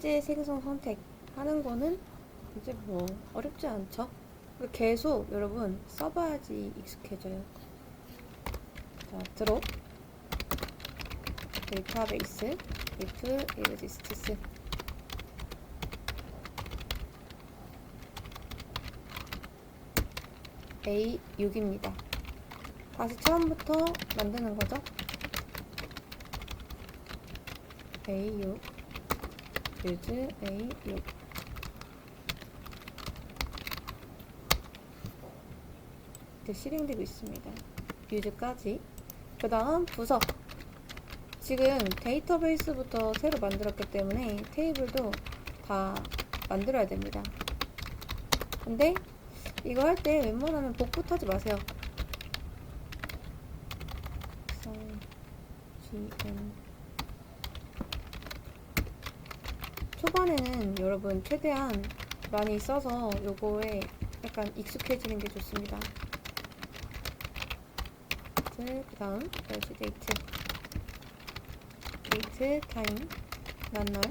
삭제 생성 선택하는 거는 이제 뭐 어렵지 않죠. 계속 여러분 써봐야지 익숙해져요. 자, 드롭 데이터베이스 if exists A6입니다. 다시 처음부터 만드는 거죠. A6 use A6 이렇게 실행되고 있습니다. use까지. 그 다음 부서. 지금 데이터베이스부터 새로 만들었기 때문에 테이블도 다 만들어야 됩니다. 근데 이거 할 때 웬만하면 복붙 하지 마세요. 초반에는 여러분 최대한 많이 써서 요거에 약간 익숙해지는 게 좋습니다. 그 다음 데이트 타임 난널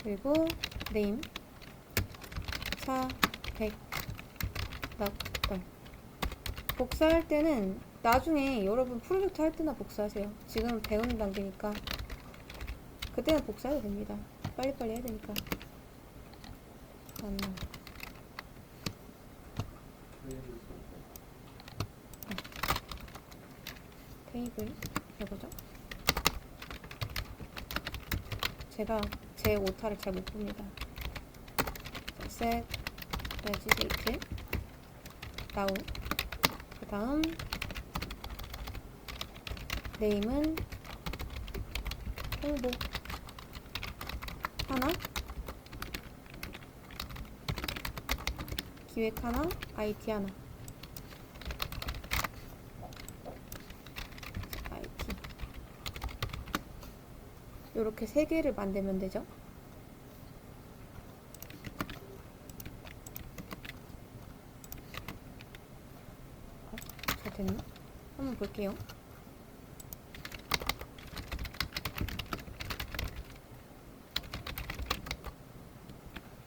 그리고 네임 400 널 복사할 때는 나중에 여러분 프로젝트 할 때나 복사하세요. 지금 배우는 단계니까 그때는 복사해도 됩니다. 빨리빨리 해야 되니까. 난널 테이블 이거죠? 제가 제 오타를 잘 못 봅니다. set date now 그 다음 네임은 홍보 하나 기획 하나 IT 하나 IT 요렇게 3개를 만들면 되죠. 잘 됐나? 한번 볼게요.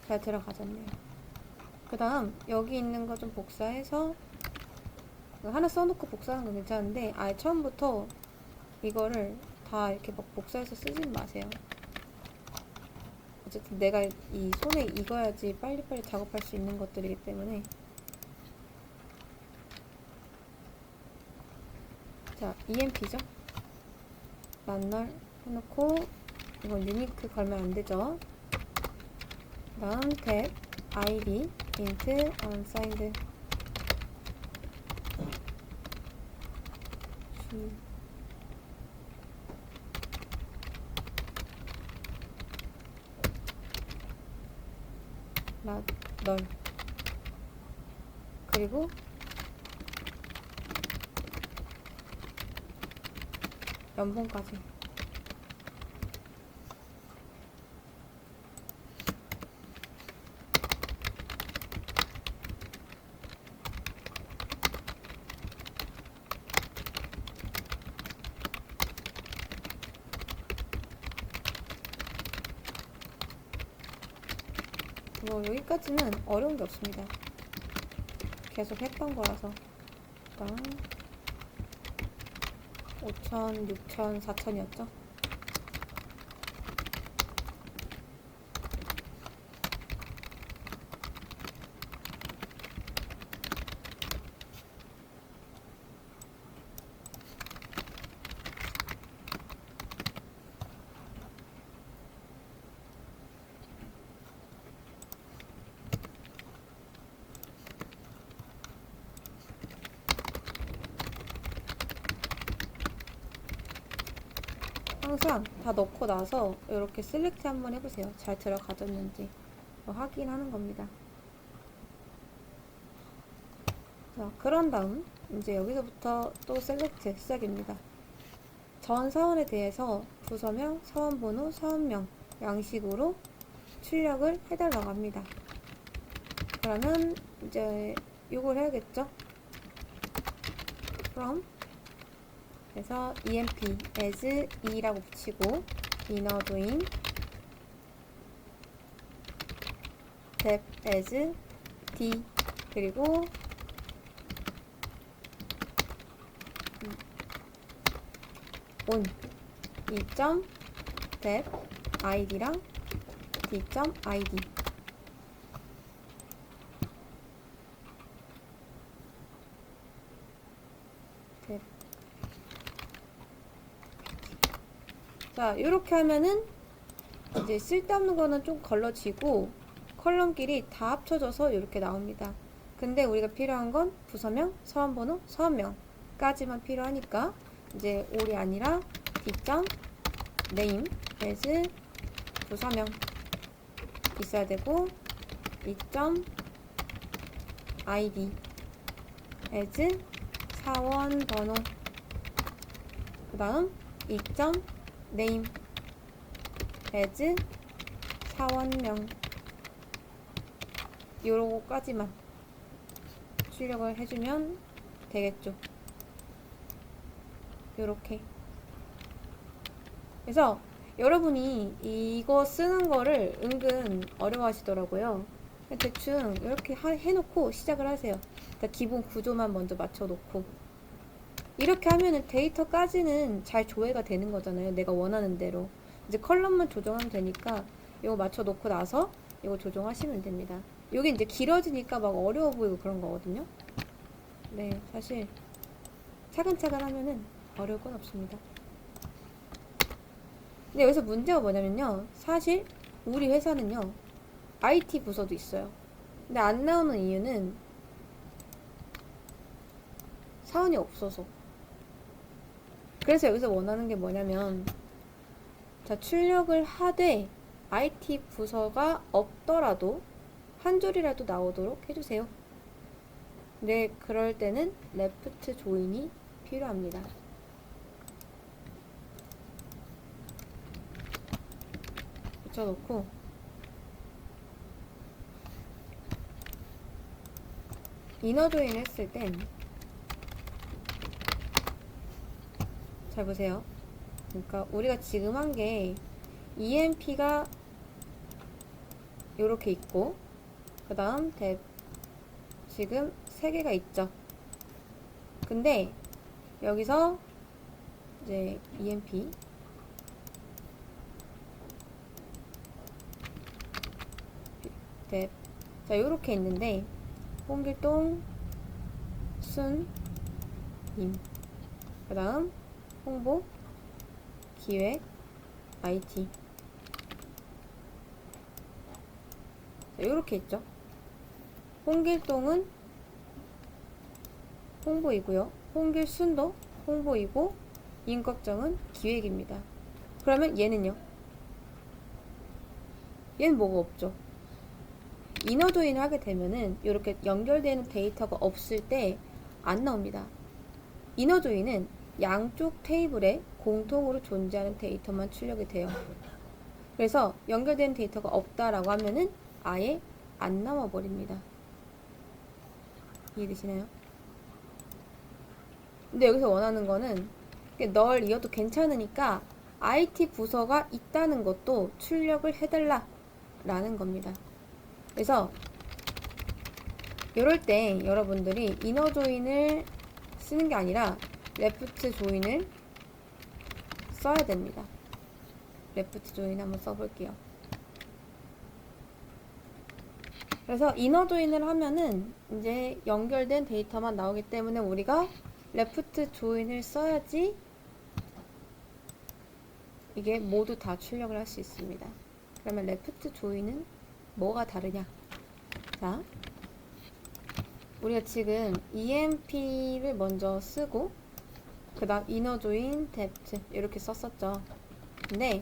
잘 들어가졌네요. 그 다음 여기 있는 거 좀 복사해서 하나 써놓고 복사하는 건 괜찮은데 아예 처음부터 이거를 다 이렇게 막 복사해서 쓰진 마세요. 어쨌든 내가 이 손에 익어야지 빨리빨리 작업할 수 있는 것들이기 때문에. 자, EMP죠? 만널 해놓고 이건 유니크 걸면 안 되죠. 그 다음 탭 ID int unsigned 널 그리고 연봉까지. 뭐 여기까지는 어려운 게 없습니다. 계속 했던 거라서. 일단 5,000, 6,000, 4,000이었죠? 항상 다 넣고 나서 이렇게 셀렉트 한번 해보세요. 잘 들어가졌는지 확인하는 겁니다. 자, 그런 다음 이제 여기서부터 또 셀렉트 시작입니다. 전 사원에 대해서 부서명, 사원번호, 사원명 양식으로 출력을 해달라고 합니다. 그러면 이제 이걸 해야겠죠? from 그래서 emp as 2라고 붙이고 inner join def as d 그리고 on 2점 def id랑 d.id def. 자, 이렇게 하면은 이제 쓸데없는 거는 좀 걸러지고 컬럼끼리 다 합쳐져서 이렇게 나옵니다. 근데 우리가 필요한 건 부서명, 서원번호, 서원명까지만 필요하니까 이제 올이 아니라 d.name as 부서명 있어야 되고 d.id as 사원번호 그 다음 d.name as 사원명 요거까지만 출력을 해주면 되겠죠. 요렇게. 그래서 여러분이 이거 쓰는 거를 은근 어려워하시더라고요. 대충 이렇게 해놓고 시작을 하세요. 일단 기본 구조만 먼저 맞춰놓고 이렇게 하면은 데이터까지는 잘 조회가 되는 거잖아요. 내가 원하는 대로. 이제 컬럼만 조정하면 되니까 이거 맞춰놓고 나서 이거 조정하시면 됩니다. 여기 이제 길어지니까 막 어려워 보이고 그런 거거든요. 네, 사실 차근차근 하면은 어려울 건 없습니다. 근데 여기서 문제가 뭐냐면요. 사실 우리 회사는요. IT 부서도 있어요. 근데 안 나오는 이유는 사원이 없어서. 그래서 여기서 원하는 게 뭐냐면 자, 출력을 하되 IT 부서가 없더라도 한 줄이라도 나오도록 해주세요. 네, 그럴 때는 레프트 조인이 필요합니다. 붙여놓고 이너 조인 했을 땐 잘 보세요. 그러니까 우리가 지금 한 게 EMP가 요렇게 있고 그 다음 지금 3개가 있죠. 근데 여기서 이제 EMP 자 요렇게 있는데 홍길동 순임 그 다음 홍보 기획 IT 자, 요렇게 있죠. 홍길동은 홍보이고요. 홍길순도 홍보이고 임꺽정은 기획입니다. 그러면 얘는요? 얘는 뭐가 없죠. 이너 조인을 하게 되면은 이렇게 연결되는 데이터가 없을 때 안 나옵니다. 이너 조인은 양쪽 테이블에 공통으로 존재하는 데이터만 출력이 돼요. 그래서 연결되는 데이터가 없다라고 하면은 아예 안 나와 버립니다. 이해되시나요? 근데 여기서 원하는 거는 널 이어도 괜찮으니까 IT 부서가 있다는 것도 출력을 해달라 라는 겁니다. 그래서 이럴 때 여러분들이 이너 조인을 쓰는 게 아니라 레프트 조인을 써야 됩니다. 레프트 조인 한번 써볼게요. 그래서 이너 조인을 하면은 이제 연결된 데이터만 나오기 때문에 우리가 레프트 조인을 써야지 이게 모두 다 출력을 할 수 있습니다. 그러면 레프트 조인은 뭐가 다르냐? 자, 우리가 지금 EMP를 먼저 쓰고 그 다음 이너 조인, 뎁트 이렇게 썼었죠. 근데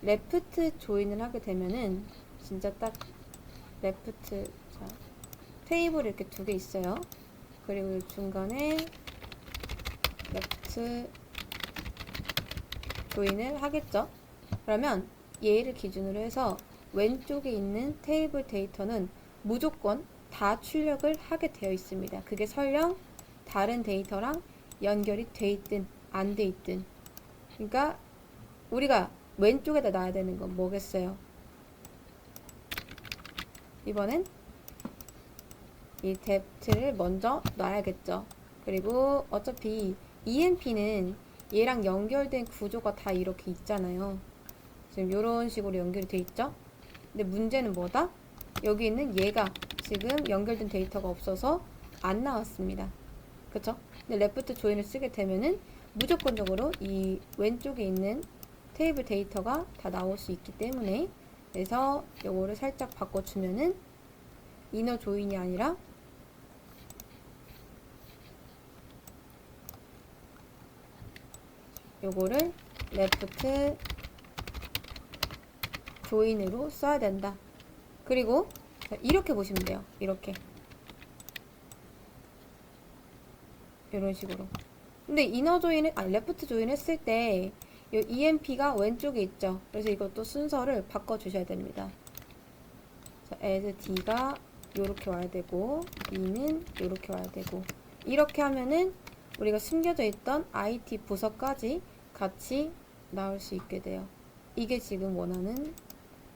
레프트 조인을 하게 되면은 진짜 딱 레프트 자, 테이블 이렇게 2개 있어요. 그리고 중간에 레프트 조인을 하겠죠. 그러면 얘를 기준으로 해서 왼쪽에 있는 테이블 데이터는 무조건 다 출력을 하게 되어 있습니다. 그게 설령 다른 데이터랑 연결이 돼 있든 안 돼 있든. 그러니까 우리가 왼쪽에다 놔야 되는 건 뭐겠어요? 이번엔 이 depth를 먼저 놔야겠죠. 그리고 어차피 EMP는 얘랑 연결된 구조가 다 이렇게 있잖아요. 지금 이런 식으로 연결이 돼 있죠. 근데 문제는 뭐다? 여기 있는 얘가 지금 연결된 데이터가 없어서 안 나왔습니다. 그쵸? 근데 레프트 조인을 쓰게 되면은 무조건적으로 이 왼쪽에 있는 테이블 데이터가 다 나올 수 있기 때문에, 그래서 요거를 살짝 바꿔주면은 이너 조인이 아니라 요거를 레프트 조인으로 써야 된다. 그리고 이렇게 보시면 돼요. 이렇게 이런 식으로. 근데 이너 조인을, 아니 레프트 조인 했을 때 이 EMP가 왼쪽에 있죠. 그래서 이것도 순서를 바꿔 주셔야 됩니다. 자, as D가 요렇게 와야 되고 E는 요렇게 와야 되고, 이렇게 하면은 우리가 숨겨져 있던 IT 부서까지 같이 나올 수 있게 돼요. 이게 지금 원하는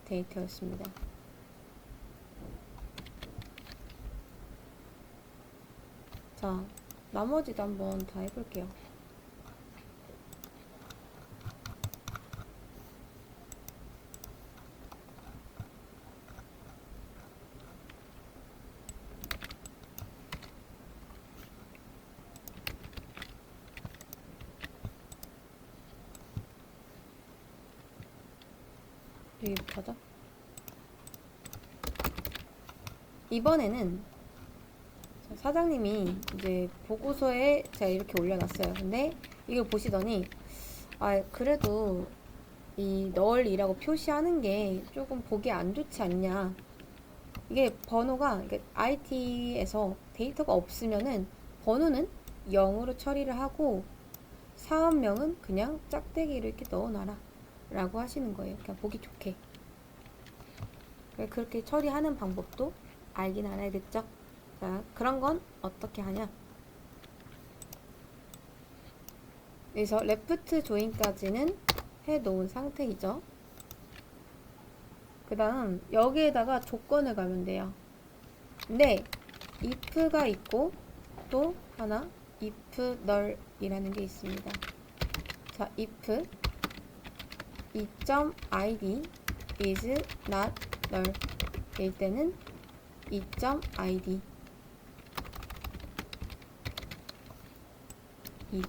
데이터였습니다. 자, 나머지도 한번 다 해볼게요. 여기부터 하자. 이번에는 사장님이 이제 보고서에 제가 이렇게 올려놨어요. 근데 이걸 보시더니 그래도 이 널이라고 표시하는 게 조금 보기 안 좋지 않냐. 이게 번호가 IT에서 데이터가 없으면은 번호는 0으로 처리를 하고 사업명은 그냥 짝대기를 이렇게 넣어놔라 라고 하시는 거예요. 그냥 보기 좋게. 그렇게 처리하는 방법도 알긴 알아야겠죠. 자, 그런 건 어떻게 하냐. 그래서 레프트 조인까지는 해놓은 상태이죠. 그 다음 여기에다가 조건을 가면 돼요. 근데 if가 있고 또 하나 if null 이라는 게 있습니다. 자, if 이.id is not null 일 때는 이.id 2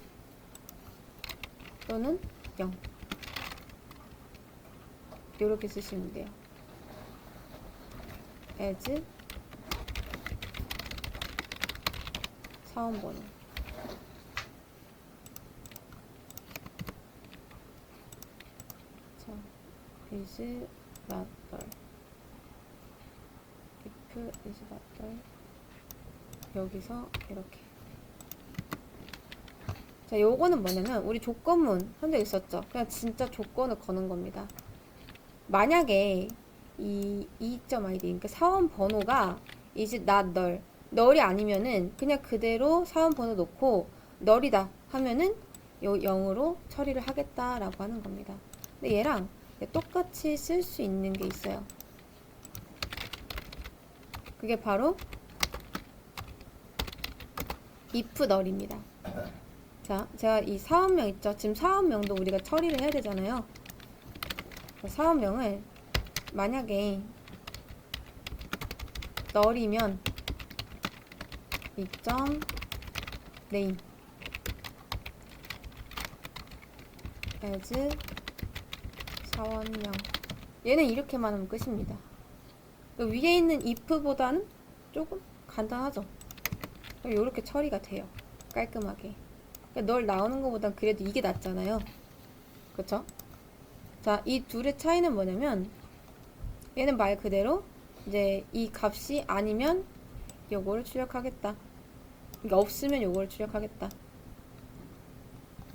또는 0 이렇게 쓰시면 돼요. as 사원번호. 자, is not null if is not null 여기서 이렇게. 자, 요거는 뭐냐면 우리 조건문 한 적 있었죠. 그냥 진짜 조건을 거는 겁니다. 만약에 이 E.id 그러니까 사원 번호가 is not null 널이 아니면은 그냥 그대로 사원 번호 놓고 널이다 하면은 요 0으로 처리를 하겠다라고 하는 겁니다. 근데 얘랑 똑같이 쓸 수 있는 게 있어요. 그게 바로 if 널입니다. 자, 제가 이 사원명 있죠? 지금 사원명도 우리가 처리를 해야 되잖아요. 사원명을 만약에 널이면 이점 name as 사원명 얘는 이렇게만 하면 끝입니다. 위에 있는 if보다는 조금 간단하죠. 이렇게 처리가 돼요. 깔끔하게. 널 나오는 것보단 그래도 이게 낫잖아요. 그쵸? 자, 이 둘의 차이는 뭐냐면 얘는 말 그대로 이제 이 값이 아니면 요거를 출력하겠다. 그러니까 없으면 요거를 출력하겠다.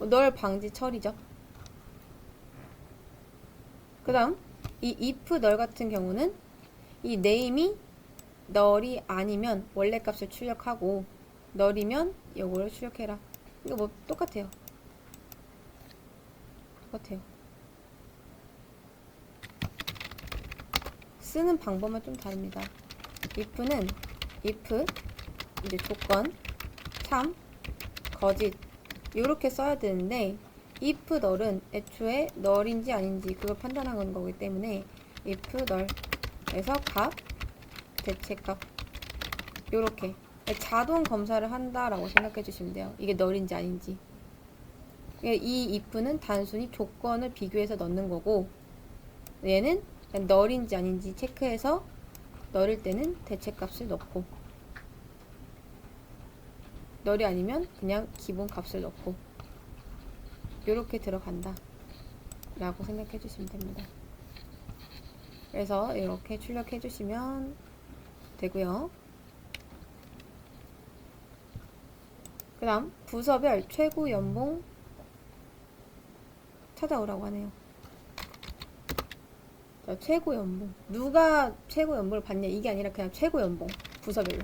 널 방지 처리죠. 그 다음 이 if 널 같은 경우는 이 name이 널이 아니면 원래 값을 출력하고 널이면 요거를 출력해라. 이거 뭐 똑같아요. 똑같아요. 쓰는 방법은 좀 다릅니다. if는 if 이제 조건 참 거짓 이렇게 써야 되는데 if nul은 애초에 nul인지 아닌지 그걸 판단하는 거기 때문에 if nul에서 값 대체값 요렇게 자동 검사를 한다라고 생각해 주시면 돼요. 이게 nul인지 아닌지. 이 if는 단순히 조건을 비교해서 넣는 거고 얘는 nul인지 아닌지 체크해서 nul일 때는 대체값을 넣고 nul이 아니면 그냥 기본 값을 넣고 요렇게 들어간다 라고 생각해 주시면 됩니다. 그래서 이렇게 출력해 주시면 되고요. 그 다음 부서별 최고 연봉 찾아오라고 하네요. 자, 최고 연봉 누가 최고 연봉을 받냐 이게 아니라 그냥 최고 연봉 부서별로.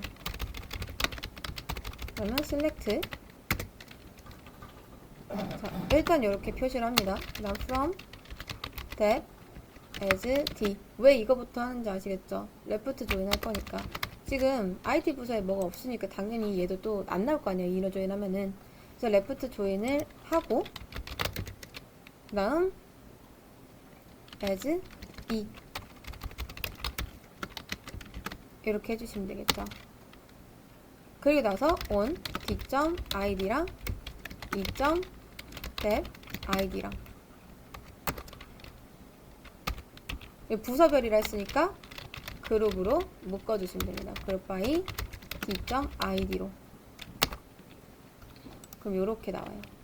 그러면 select 자, 일단 이렇게 표시를 합니다. 그 다음 from that as d 왜 이거부터 하는지 아시겠죠? 레프트 조인 할 거니까. 지금 IT 부서에 뭐가 없으니까 당연히 얘도 또 안 나올 거 아니에요. 이너 조인 하면은. 그래서 레프트 조인을 하고 그 다음 as e 이렇게 해주시면 되겠죠. 그리고 나서 on d.id랑 e.step id랑 부서별이라 했으니까 그룹으로 묶어주시면 됩니다. 그룹 by d.id로 그럼 요렇게 나와요.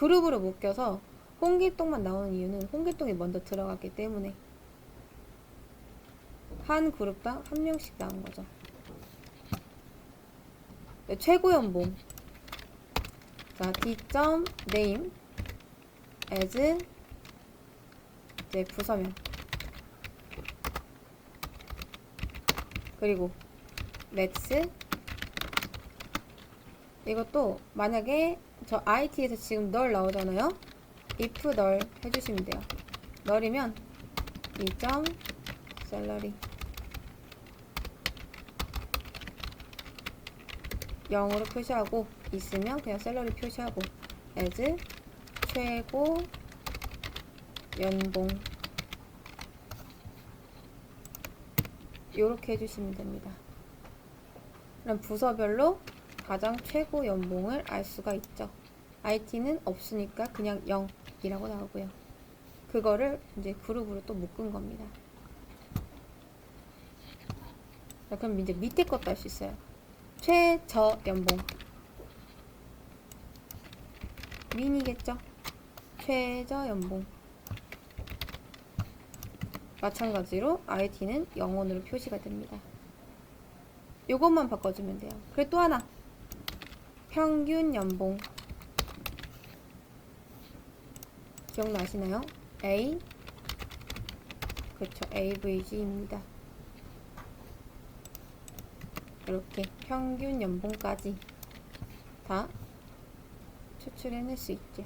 그룹으로 묶여서 홍길동만 나오는 이유는 홍길동이 먼저 들어갔기 때문에 한 그룹당 한 명씩 나온 거죠. 네, 최고 연봉. 자, d.name as 이제 부서명. 그리고 let's 이것도 만약에 저 IT에서 지금 null 나오잖아요. if null 해주시면 돼요. null이면 salary 0으로 표시하고 있으면 그냥 셀러리 표시하고 as 최고 연봉 요렇게 해주시면 됩니다. 그럼 부서별로 가장 최고 연봉을 알 수가 있죠. IT는 없으니까 그냥 0이라고 나오고요. 그거를 이제 그룹으로 또 묶은 겁니다. 자, 그럼 이제 밑에 것도 할 수 있어요. 최저 연봉 민이겠죠? 최저 연봉 마찬가지로 IT는 0원으로 표시가 됩니다. 요것만 바꿔주면 돼요. 그리고 또 하나 평균 연봉 기억나시나요? A 그렇죠. AVG입니다. 이렇게 평균 연봉까지 다 추출해낼 수 있죠.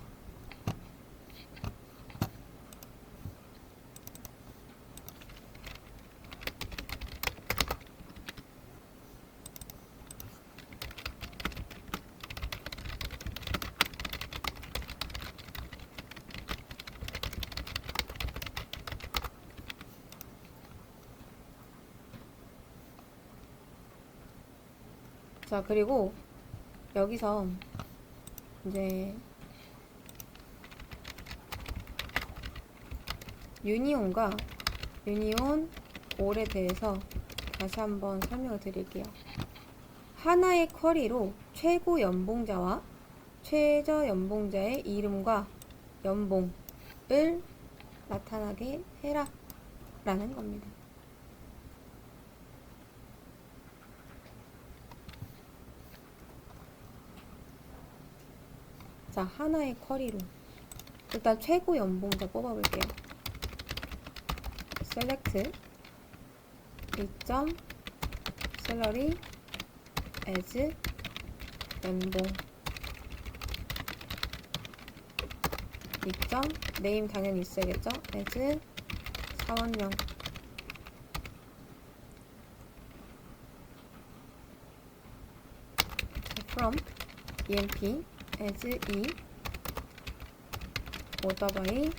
자, 그리고 여기서 이제 유니온과 유니온 올에 대해서 다시 한번 설명을 드릴게요. 하나의 쿼리로 최고 연봉자와 최저 연봉자의 이름과 연봉을 나타나게 해라 라는 겁니다. 자, 하나의 쿼리로 일단 최고 연봉자 뽑아볼게요. select salary as 연봉 2점 네임 당연히 있어야겠죠. as 사원명 from emp as e order by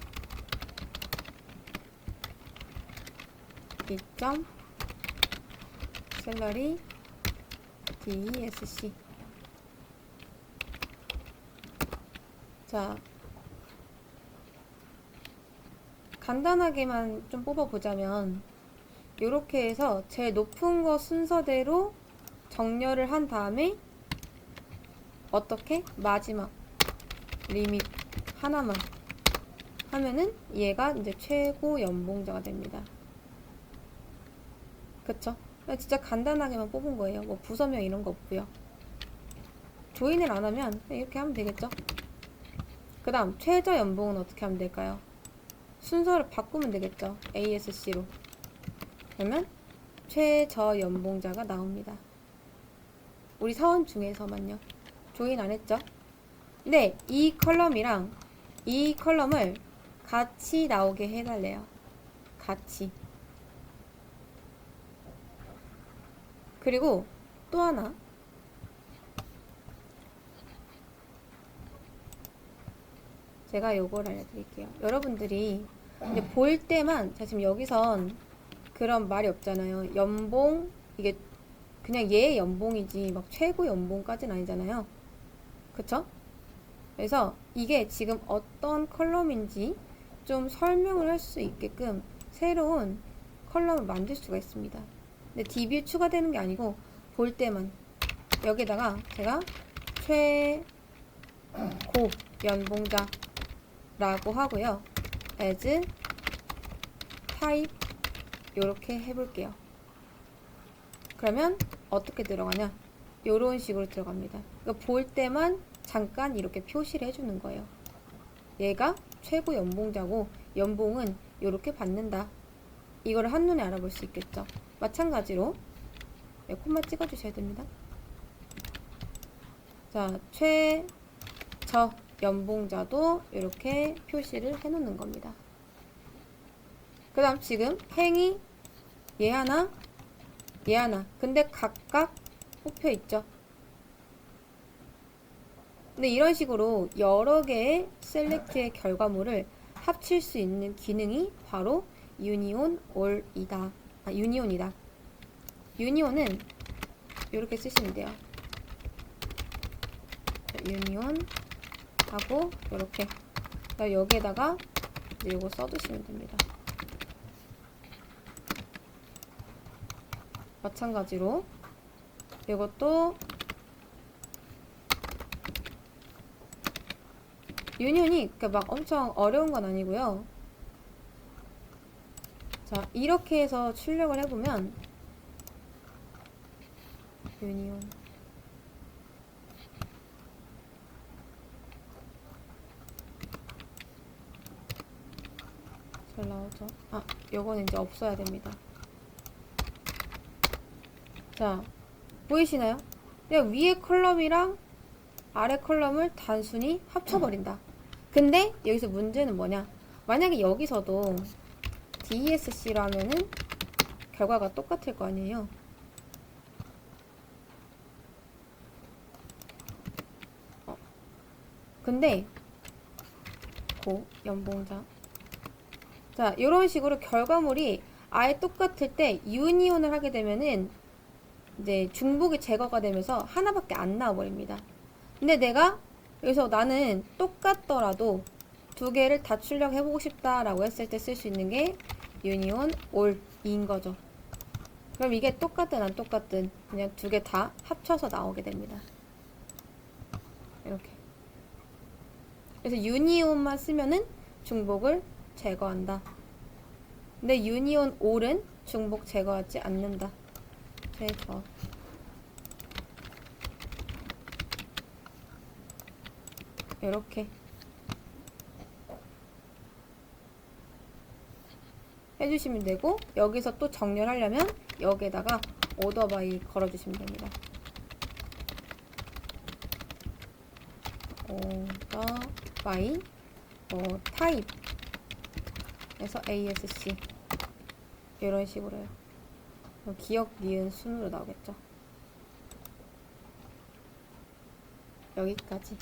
2점 셀러리 desc. 자, 간단하게만 좀 뽑아보자면 이렇게 해서 제일 높은 거 순서대로 정렬을 한 다음에 어떻게? 마지막 리밋 하나만 하면은 얘가 이제 최고 연봉자가 됩니다. 그쵸? 진짜 간단하게만 뽑은 거예요. 뭐 부서명 이런 거 없고요. 조인을 안 하면 이렇게 하면 되겠죠? 그 다음 최저 연봉은 어떻게 하면 될까요? 순서를 바꾸면 되겠죠. ASC로. 그러면 최저 연봉자가 나옵니다. 우리 사원 중에서만요. 조인 안 했죠? 네, 이 컬럼이랑 이 컬럼을 같이 나오게 해달래요. 같이. 그리고 또 하나. 제가 요걸 알려드릴게요. 여러분들이 이제 볼 때만, 자, 지금 여기선 그런 말이 없잖아요. 연봉, 이게 그냥 얘의 연봉이지, 막 최고 연봉까지는 아니잖아요. 그쵸? 그래서 이게 지금 어떤 컬럼인지 좀 설명을 할 수 있게끔 새로운 컬럼을 만들 수가 있습니다. 근데 DB에 추가되는 게 아니고 볼 때만 여기다가 제가 최고 연봉자 라고 하고요. as type 요렇게 해볼게요. 그러면 어떻게 들어가냐? 요런 식으로 들어갑니다. 그러니까 볼 때만 잠깐 이렇게 표시를 해주는 거예요. 얘가 최고 연봉자고 연봉은 요렇게 받는다. 이거를 한눈에 알아볼 수 있겠죠. 마찬가지로 콤마 찍어주셔야 됩니다. 자, 최저 연봉자도 이렇게 표시를 해놓는 겁니다. 그 다음 지금 행이 얘 하나, 얘 하나. 근데 각각 뽑혀 있죠. 근데 이런 식으로 여러 개의 셀렉트의 결과물을 합칠 수 있는 기능이 바로 유니온 올이다. 유니온이다. 유니온은 이렇게 쓰시면 돼요. 유니온 하고 이렇게 여기에다가 이거 써두시면 됩니다. 마찬가지로 이것도 유니온이 막 엄청 어려운 건 아니고요. 자, 이렇게 해서 출력을 해보면 유니온 잘 나오죠? 요거는 이제 없어야 됩니다. 자, 보이시나요? 그냥 위에 컬럼이랑 아래 컬럼을 단순히 합쳐버린다. 근데 여기서 문제는 뭐냐? 만약에 여기서도 DESC로 하면은 결과가 똑같을 거 아니에요? 근데 연봉자. 자, 이런 식으로 결과물이 아예 똑같을 때 유니온을 하게 되면은 이제 중복이 제거가 되면서 하나밖에 안 나와버립니다. 근데 내가 여기서 나는 똑같더라도 두 개를 다 출력해보고 싶다라고 했을 때 쓸 수 있는 게 유니온 올인 거죠. 그럼 이게 똑같든 안 똑같든 그냥 두 개 다 합쳐서 나오게 됩니다. 이렇게. 그래서 유니온만 쓰면은 중복을 제거한다. 근데 유니온 올은 중복 제거하지 않는다. 제거. 이렇게 해주시면 되고, 여기서 또 정렬하려면 여기에다가 order by 걸어주시면 됩니다. order by 타입 에서 ASC 이런 식으로 해요. 기억, 니은, 순으로 나오겠죠. 여기까지.